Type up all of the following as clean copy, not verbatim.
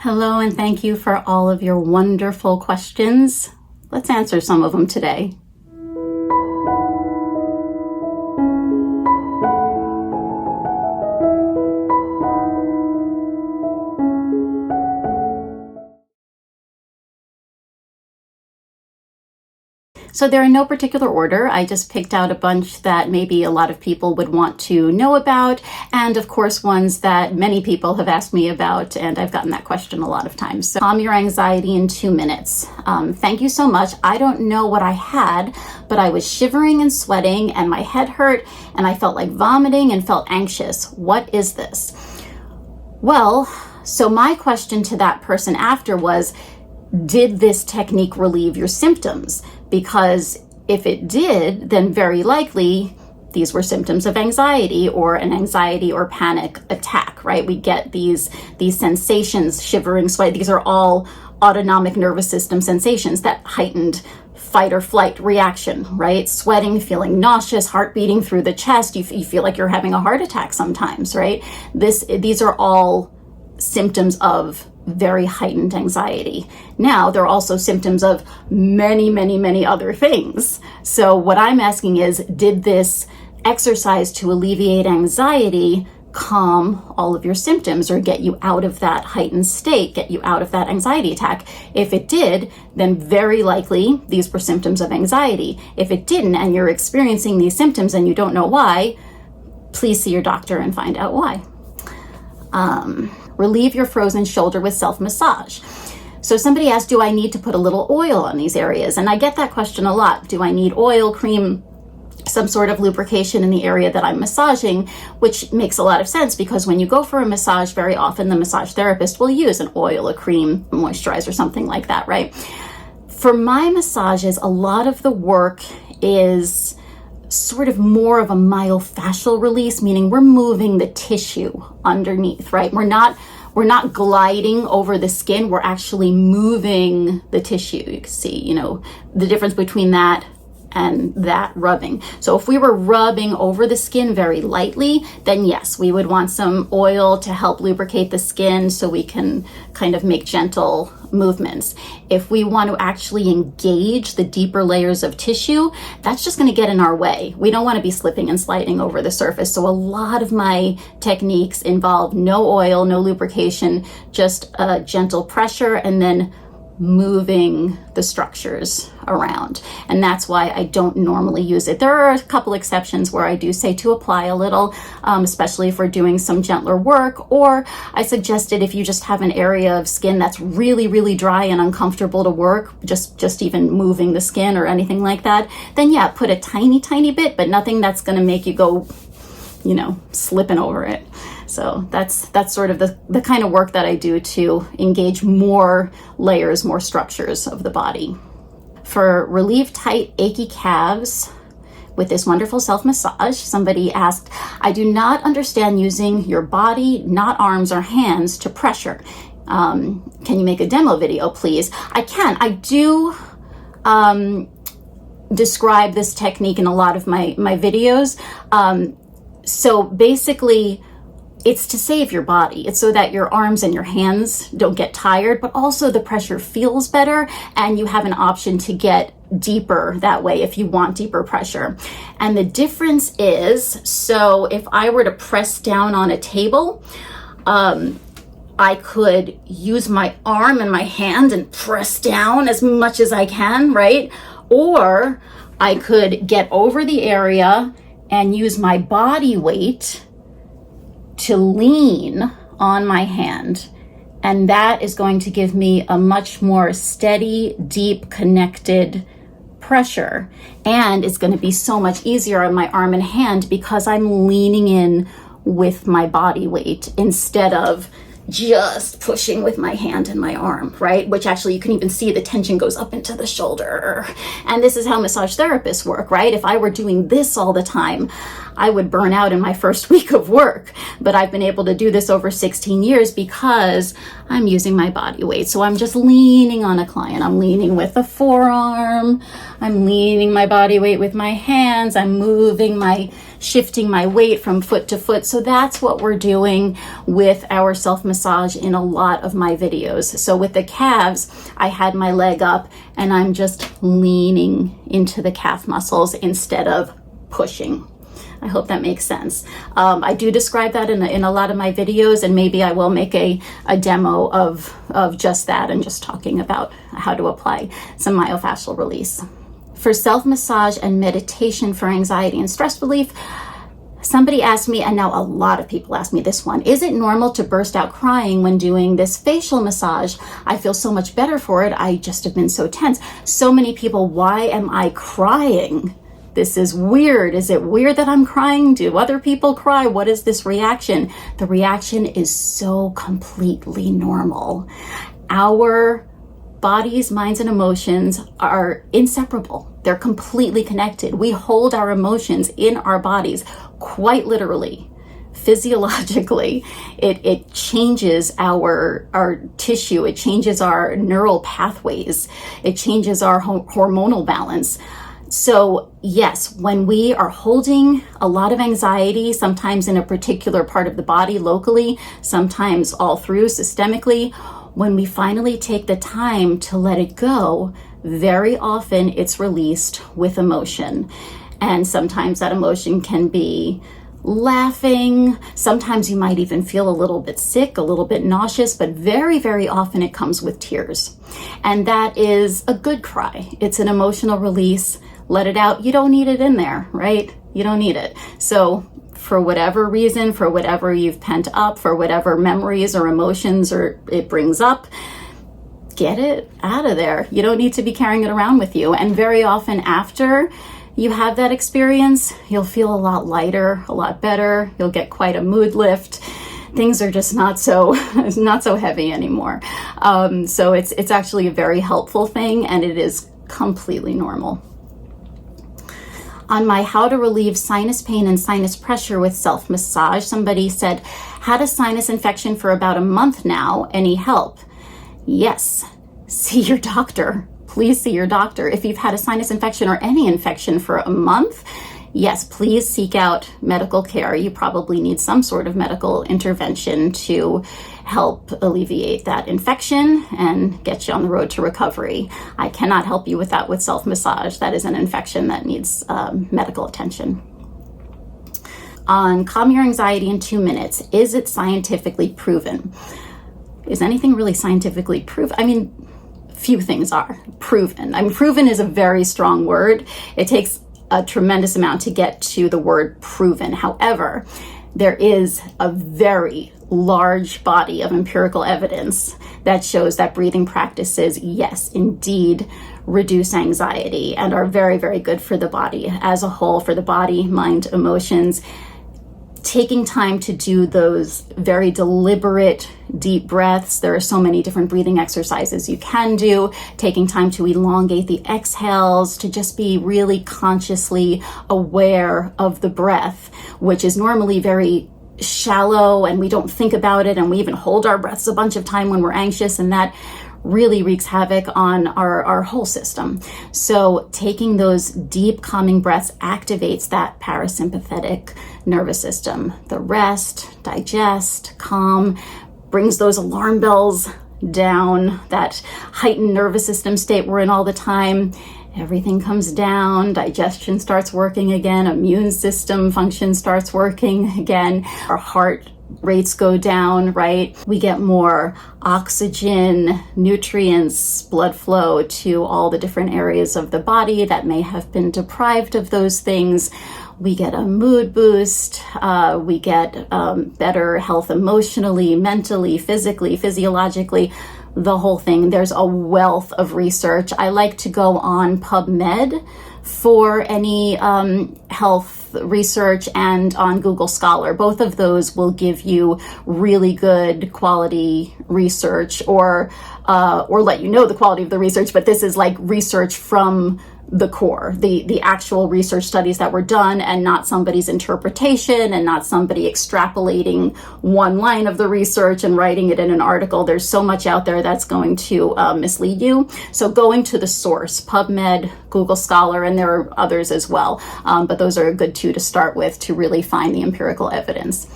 Hello, and thank you for all of your wonderful questions. Let's answer some of them today. So they're in no particular order. I just picked out a bunch that maybe a lot of people would want to know about, and of course ones that many people have asked me about, and I've gotten that question a lot of times. So calm your anxiety in 2 minutes. Thank you so much. I don't know what I had, but I was shivering and sweating, and my head hurt, and I felt like vomiting and felt anxious. What is this? Well, so my question to that person after was, did this technique relieve your symptoms? Because if it did, then very likely these were symptoms of anxiety or an anxiety or panic attack, right? We get these sensations, shivering, sweat. These are all autonomic nervous system sensations, that heightened fight or flight reaction, right? Sweating, feeling nauseous, heart beating through the chest. You feel like you're having a heart attack sometimes, right? These are all symptoms of very heightened anxiety. Now, there are also symptoms of many, many, many other things. So what I'm asking is, did this exercise to alleviate anxiety calm all of your symptoms or get you out of that heightened state, get you out of that anxiety attack? If it did, then very likely these were symptoms of anxiety. If it didn't, and you're experiencing these symptoms and you don't know why, please see your doctor and find out why. Relieve your frozen shoulder with self-massage. So somebody asked, do I need to put a little oil on these areas? And I get that question a lot. Do I need oil, cream, some sort of lubrication in the area that I'm massaging? Which makes a lot of sense, because when you go for a massage, very often the massage therapist will use an oil, a cream, a moisturizer, something like that, right? For my massages, a lot of the work is sort of more of a myofascial release, meaning we're moving the tissue underneath, right? We're not gliding over the skin, we're actually moving the tissue. You can see, the difference between that and that rubbing. So if we were rubbing over the skin very lightly, then yes, we would want some oil to help lubricate the skin so we can kind of make gentle movements. If we want to actually engage the deeper layers of tissue, that's just going to get in our way. We don't want to be slipping and sliding over the surface. So a lot of my techniques involve no oil, no lubrication, just a gentle pressure and then moving the structures around. And that's why I don't normally use it. There are a couple exceptions where I do say to apply a little, especially if we're doing some gentler work, or I suggested if you just have an area of skin that's really, really dry and uncomfortable to work, just even moving the skin or anything like that, then yeah, put a tiny, tiny bit, but nothing that's going to make you go, slipping over it. So that's sort of the kind of work that I do to engage more layers, more structures of the body. For relieve tight, achy calves with this wonderful self-massage, somebody asked, I do not understand using your body, not arms or hands, to pressure. Can you make a demo video, please? I can. I do describe this technique in a lot of my videos. So basically, it's to save your body. It's so that your arms and your hands don't get tired, but also the pressure feels better and you have an option to get deeper that way if you want deeper pressure. And the difference is, so if I were to press down on a table, I could use my arm and my hand and press down as much as I can, right? Or I could get over the area and use my body weight to lean on my hand. And that is going to give me a much more steady, deep, connected pressure. And it's going to be so much easier on my arm and hand because I'm leaning in with my body weight instead of just pushing with my hand and my arm, right? Which actually you can even see the tension goes up into the shoulder. And this is how massage therapists work, right? If I were doing this all the time, I would burn out in my first week of work. But I've been able to do this over 16 years because I'm using my body weight. So I'm just leaning on a client. I'm leaning with the forearm. I'm leaning my body weight with my hands. I'm moving my shifting my weight from foot to foot. So that's what we're doing with our self-massage in a lot of my videos. So with the calves, I had my leg up and I'm just leaning into the calf muscles instead of pushing. I hope that makes sense. I do describe that in a lot of my videos, and maybe I will make a demo of just that and just talking about how to apply some myofascial release. For self-massage and meditation for anxiety and stress relief, somebody asked me, and now a lot of people ask me this one, is it normal to burst out crying when doing this facial massage? I feel so much better for it. I just have been so tense. So many people, why am I crying? This is weird. Is it weird that I'm crying? Do other people cry? What is this reaction? The reaction is so completely normal. Our bodies, minds, and emotions are inseparable. They're completely connected. We hold our emotions in our bodies, quite literally. Physiologically, it changes our tissue. It changes our neural pathways. It changes our hormonal balance. So yes, when we are holding a lot of anxiety, sometimes in a particular part of the body locally, sometimes all through systemically, when we finally take the time to let it go, very often it's released with emotion. And sometimes that emotion can be laughing. Sometimes you might even feel a little bit sick, a little bit nauseous, but very, very often it comes with tears. And that is a good cry. It's an emotional release. Let it out. You don't need it in there, right? You don't need it. So for whatever reason, for whatever you've pent up, for whatever memories or emotions or it brings up, get it out of there. You don't need to be carrying it around with you. And very often after you have that experience, you'll feel a lot lighter, a lot better. You'll get quite a mood lift. Things are just not so heavy anymore. So it's actually a very helpful thing, and it is completely normal. On my how to relieve sinus pain and sinus pressure with self-massage, somebody said, had a sinus infection for about a month now. Any help? Yes. See your doctor. Please see your doctor. If you've had a sinus infection or any infection for a month, yes, please seek out medical care. You probably need some sort of medical intervention to help alleviate that infection and get you on the road to recovery. I cannot help you with that with self-massage. That is an infection that needs medical attention. On calm your anxiety in 2 minutes, is it scientifically proven? Is anything really scientifically proven? I mean, few things are proven. I mean, proven is a very strong word. It takes a tremendous amount to get to the word proven. However, there is a very large body of empirical evidence that shows that breathing practices, yes, indeed, reduce anxiety and are very, very good for the body as a whole, for the body, mind, emotions. Taking time to do those very deliberate, deep breaths. There are so many different breathing exercises you can do. Taking time to elongate the exhales, to just be really consciously aware of the breath, which is normally very shallow and we don't think about it, and we even hold our breaths a bunch of time when we're anxious, and that really wreaks havoc on our whole system. So taking those deep calming breaths activates that parasympathetic nervous system. The rest, digest, calm, brings those alarm bells down, that heightened nervous system state we're in all the time. Everything comes down, digestion starts working again, immune system function starts working again, our heart rates go down, right? We get more oxygen, nutrients, blood flow to all the different areas of the body that may have been deprived of those things. We get a mood boost. We get better health emotionally, mentally, physically, physiologically, the whole thing. There's a wealth of research. I like to go on PubMed for any health research and on Google Scholar. Both of those will give you really good quality research, or let you know the quality of the research, but this is like research from the core, the actual research studies that were done, and not somebody's interpretation and not somebody extrapolating one line of the research and writing it in an article. There's so much out there that's going to mislead you. So going to the source, PubMed, Google Scholar, and there are others as well. But those are a good two to start with to really find the empirical evidence.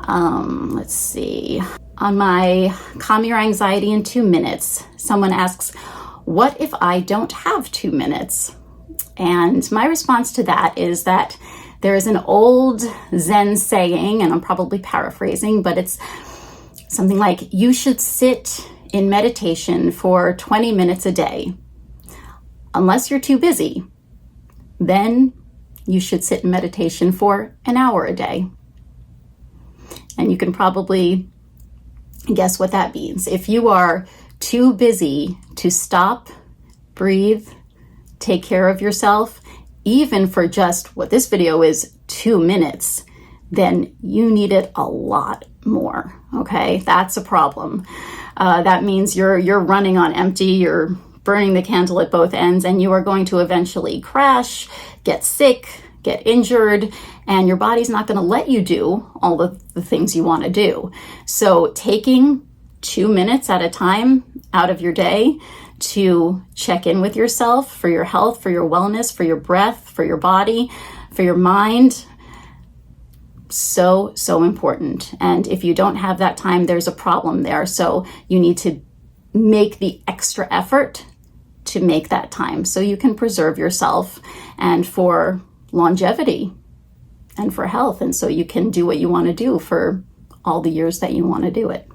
Let's see. On my Calm Your Anxiety in 2 minutes, someone asks, what if I don't have 2 minutes? And my response to that is that there is an old Zen saying, and I'm probably paraphrasing, but it's something like, you should sit in meditation for 20 minutes a day. Unless you're too busy, then you should sit in meditation for an hour a day. And you can probably guess what that means. If you are too busy to stop, breathe, take care of yourself, even for just what this video is, 2 minutes, then you need it a lot more, okay? That's a problem. That means you're running on empty, you're burning the candle at both ends, and you are going to eventually crash, get sick, get injured, and your body's not going to let you do all the things you want to do. So taking 2 minutes at a time out of your day to check in with yourself for your health, for your wellness, for your breath, for your body, for your mind, so important. And if you don't have that time, there's a problem there. So you need to make the extra effort to make that time so you can preserve yourself and for longevity and for health. And so you can do what you want to do for all the years that you want to do it.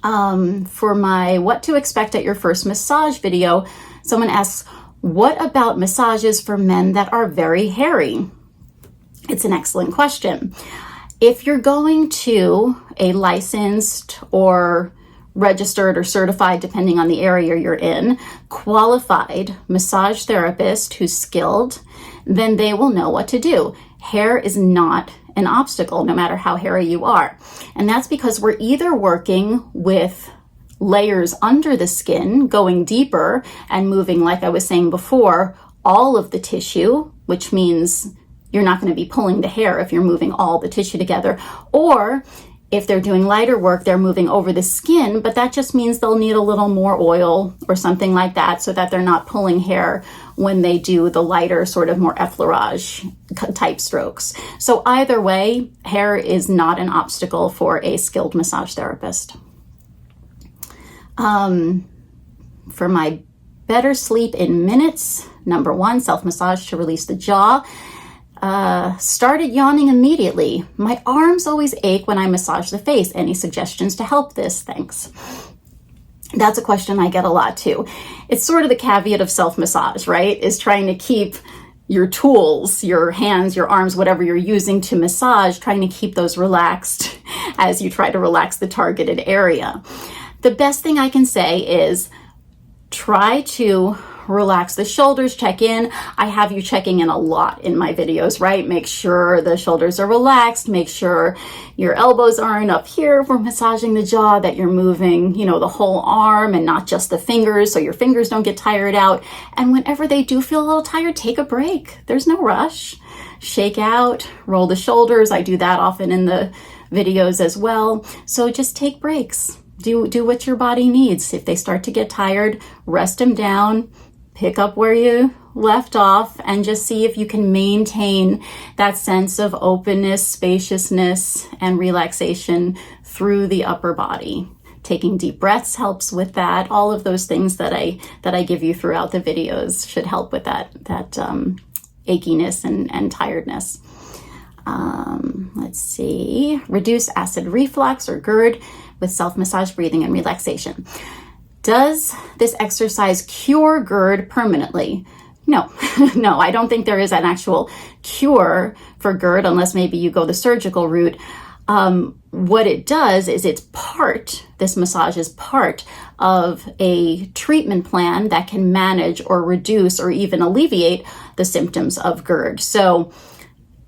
For my what to expect at your first massage video, someone asks, what about massages for men that are very hairy? It's an excellent question. If you're going to a licensed or registered or certified, depending on the area you're in, qualified massage therapist who's skilled, then they will know what to do. Hair is not an obstacle, no matter how hairy you are. And that's because we're either working with layers under the skin, going deeper and moving, like I was saying before, all of the tissue, which means you're not going to be pulling the hair if you're moving all the tissue together. Or if they're doing lighter work, they're moving over the skin, but that just means they'll need a little more oil or something like that so that they're not pulling hair when they do the lighter, sort of more effleurage type strokes. So either way, hair is not an obstacle for a skilled massage therapist. For my better sleep in minutes, number 1, self-massage to release the jaw. Started yawning immediately. My arms always ache when I massage the face. Any suggestions to help this? Thanks. That's a question I get a lot too. It's sort of the caveat of self-massage, right? Is trying to keep your tools, your hands, your arms, whatever you're using to massage, trying to keep those relaxed as you try to relax the targeted area. The best thing I can say is try to relax the shoulders, check in. I have you checking in a lot in my videos, right? Make sure the shoulders are relaxed. Make sure your elbows aren't up here for massaging the jaw, that you're moving, the whole arm and not just the fingers, so your fingers don't get tired out. And whenever they do feel a little tired, take a break. There's no rush. Shake out, roll the shoulders. I do that often in the videos as well. So just take breaks. Do what your body needs. If they start to get tired, rest them down. Pick up where you left off and just see if you can maintain that sense of openness, spaciousness, and relaxation through the upper body. Taking deep breaths helps with that. All of those things that I give you throughout the videos should help with that achiness and tiredness. Let's see. Reduce acid reflux or GERD with self-massage breathing and relaxation. Does this exercise cure GERD permanently? No, no, I don't think there is an actual cure for GERD unless maybe you go the surgical route. What it does is this massage is part of a treatment plan that can manage or reduce or even alleviate the symptoms of GERD. So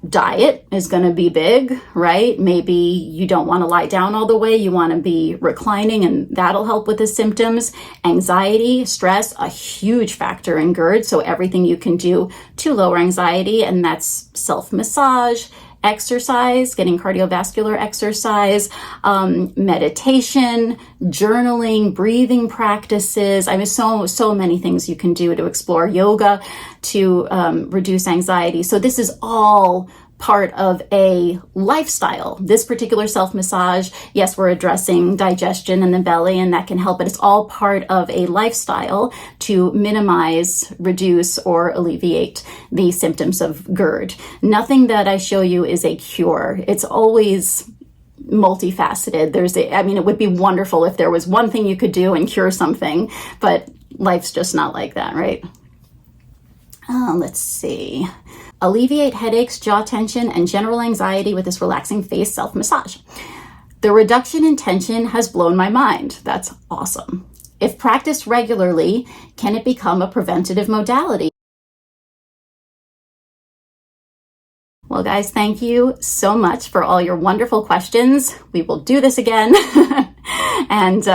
Diet is going to be big, right? Maybe you don't want to lie down all the way. You want to be reclining, and that'll help with the symptoms. Anxiety, stress, a huge factor in GERD. So everything you can do to lower anxiety, and that's self-massage, exercise, getting cardiovascular exercise, meditation, journaling, breathing practices. I mean, so many things you can do to explore. Yoga to reduce anxiety. So this is all part of a lifestyle. This particular self-massage, yes, we're addressing digestion in the belly, and that can help, but it's all part of a lifestyle to minimize, reduce, or alleviate the symptoms of GERD. Nothing that I show you is a cure. It's always multifaceted. It would be wonderful if there was one thing you could do and cure something, but life's just not like that, right? Let's see. Alleviate headaches, jaw tension, and general anxiety with this relaxing face self-massage. The reduction in tension has blown my mind. That's awesome. If practiced regularly, can it become a preventative modality? Well, guys, thank you so much for all your wonderful questions. We will do this again. And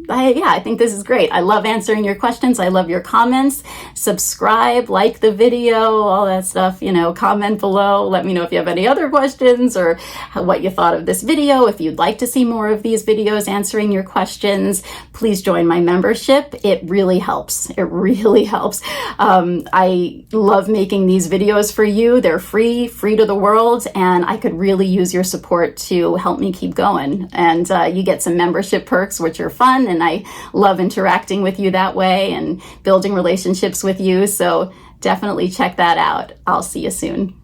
I think this is great. I love answering your questions. I love your comments. Subscribe, like the video, all that stuff, comment below. Let me know if you have any other questions or what you thought of this video. If you'd like to see more of these videos answering your questions, please join my membership. It really helps. It really helps. I love making these videos for you. They're free to the world, and I could really use your support to help me keep going. And you get some membership perks, which are fun, and I love interacting with you that way and building relationships with you. So definitely check that out. I'll see you soon.